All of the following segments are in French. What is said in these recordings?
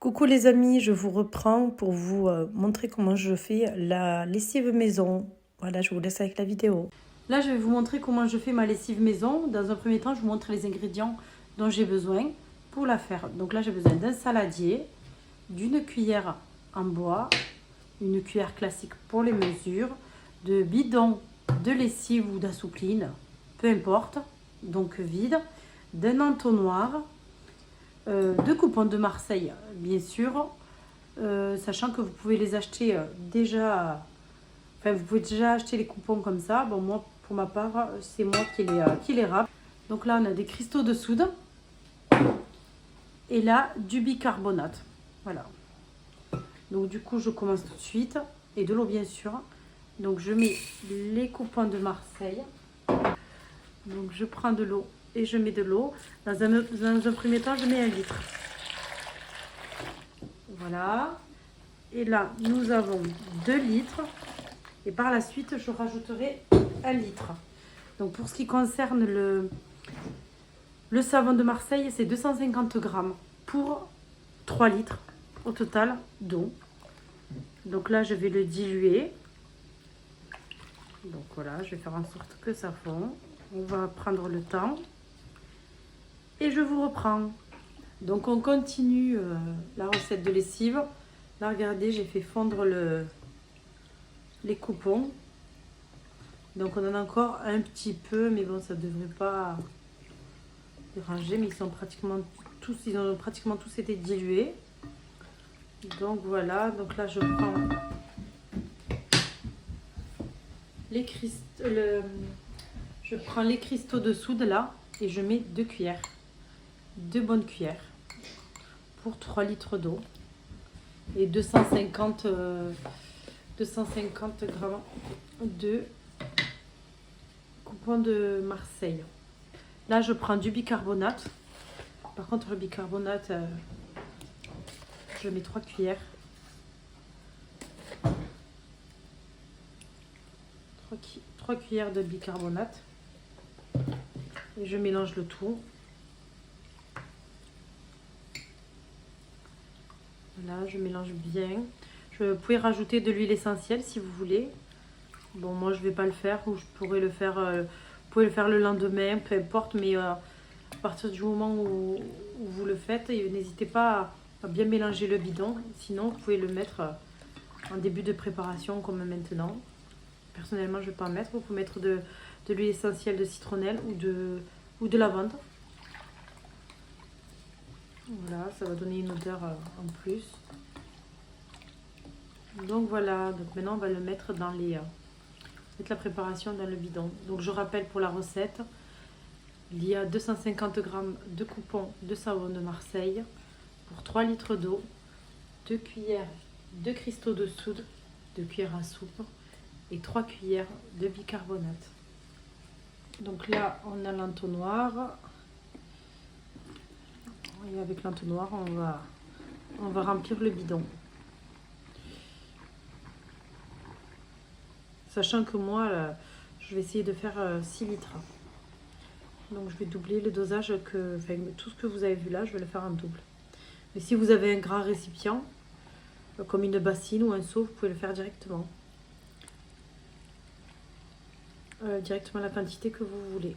Coucou les amis, je vous reprends pour vous montrer comment je fais la lessive maison. Voilà, je vous laisse avec la vidéo. Là, je vais vous montrer comment je fais ma lessive maison. Dans un premier temps, je vous montre les ingrédients dont j'ai besoin pour la faire. Donc là, j'ai besoin d'un saladier, d'une cuillère en bois, une cuillère classique pour les mesures, de bidon de lessive ou d'assoupline, peu importe, donc vide, d'un entonnoir, de coupons de Marseille, bien sûr, sachant que vous pouvez les acheter déjà, enfin vous pouvez déjà acheter les coupons comme ça. Bon, moi, pour ma part, c'est moi qui les râpe. Donc là, on a des cristaux de soude et là, du bicarbonate. Voilà. Donc du coup, je commence tout de suite. Et de l'eau, bien sûr. Donc je mets les coupons de Marseille. Donc je prends de l'eau et je mets de l'eau. Dans un premier temps, je mets 1 litre. Voilà. Et là, nous avons 2 litres. Et par la suite, je rajouterai 1 litre. Donc pour ce qui concerne le savon de Marseille, c'est 250 grammes pour 3 litres au total d'eau. Donc là, je vais le diluer. Donc voilà, je vais faire en sorte que ça fond. On va prendre le temps. Et je vous reprends. Donc on continue la recette de lessive. Là, regardez, j'ai fait fondre les coupons. Donc on en a encore un petit peu, mais bon, ça ne devrait pas déranger. Mais ils ont pratiquement tous été dilués. Donc voilà, donc là je prends les cristaux de soude là et je mets 2 cuillères, 2 bonnes cuillères pour 3 litres d'eau et 250 grammes de coupons de Marseille. Là je prends du bicarbonate. Par contre le bicarbonate, je mets 3 cuillères. 3 cuillères de bicarbonate. Et je mélange le tout. Voilà, je mélange bien. Vous pouvez rajouter de l'huile essentielle si vous voulez. Bon, moi je ne vais pas le faire, ou je pourrais le faire, vous pouvez le faire le lendemain, peu importe. Mais à partir du moment où vous le faites, n'hésitez pas à bien mélanger le bidon. Sinon, vous pouvez le mettre en début de préparation comme maintenant. Personnellement, je ne vais pas en mettre. Vous pouvez mettre de l'huile essentielle de citronnelle ou de lavande. Voilà, ça va donner une odeur en plus. Donc voilà, donc maintenant on va le mettre dans mettre la préparation dans le bidon. Donc je rappelle pour la recette, il y a 250 grammes de coupons de savon de Marseille pour 3 litres d'eau, 2 cuillères de cristaux de soude, 2 cuillères à soupe et 3 cuillères de bicarbonate. Donc là, on a l'entonnoir. Et avec l'entonnoir, on va remplir le bidon. Sachant que moi, là, je vais essayer de faire 6 litres. Donc je vais doubler le dosage, tout ce que vous avez vu là, je vais le faire en double. Mais si vous avez un grand récipient, comme une bassine ou un seau, vous pouvez le faire directement. Directement la quantité que vous voulez.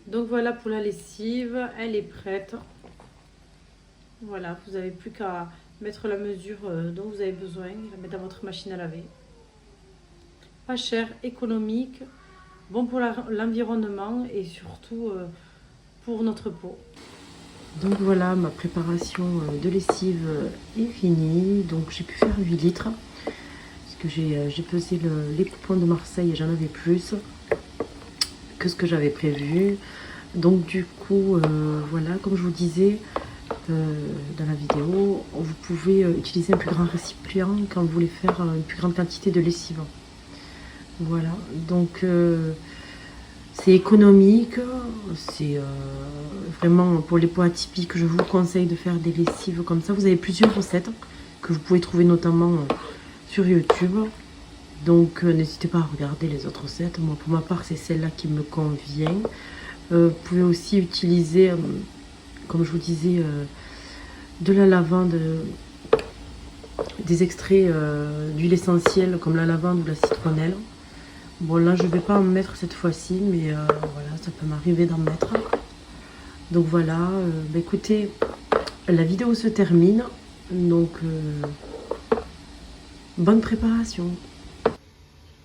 Donc voilà pour la lessive, elle est prête. Voilà, vous n'avez plus qu'à mettre la mesure dont vous avez besoin, la mettre dans votre machine à laver. Pas cher, économique, bon pour l'environnement et surtout pour notre peau. Donc voilà, ma préparation de lessive est finie. Donc j'ai pu faire 8 litres. Que j'ai pesé les coupons de Marseille et j'en avais plus que ce que j'avais prévu. Donc du coup, voilà, comme je vous disais dans la vidéo, vous pouvez utiliser un plus grand récipient quand vous voulez faire une plus grande quantité de lessive. Voilà, donc c'est économique, c'est vraiment pour les peaux atypiques, je vous conseille de faire des lessives comme ça. Vous avez plusieurs recettes que vous pouvez trouver notamment sur YouTube. Donc n'hésitez pas à regarder les autres recettes. Moi pour ma part c'est celle-là qui me convient. Vous pouvez aussi utiliser, comme je vous disais, de la lavande, des extraits d'huile essentielle comme la lavande ou la citronnelle. Bon là je vais pas en mettre cette fois-ci, mais voilà, ça peut m'arriver d'en mettre. Donc voilà, bah écoutez, la vidéo se termine, donc bonne préparation.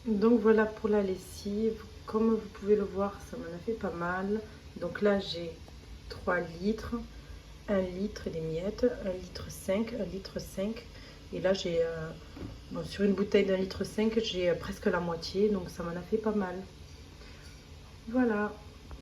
Donc voilà pour la lessive, comme vous pouvez le voir, ça m'en a fait pas mal. Donc là j'ai 3 litres, 1 litre et des miettes, 1 litre 5, 1 litre 5. Et là j'ai, bon, sur une bouteille d'1 litre 5, j'ai presque la moitié, donc ça m'en a fait pas mal. Voilà.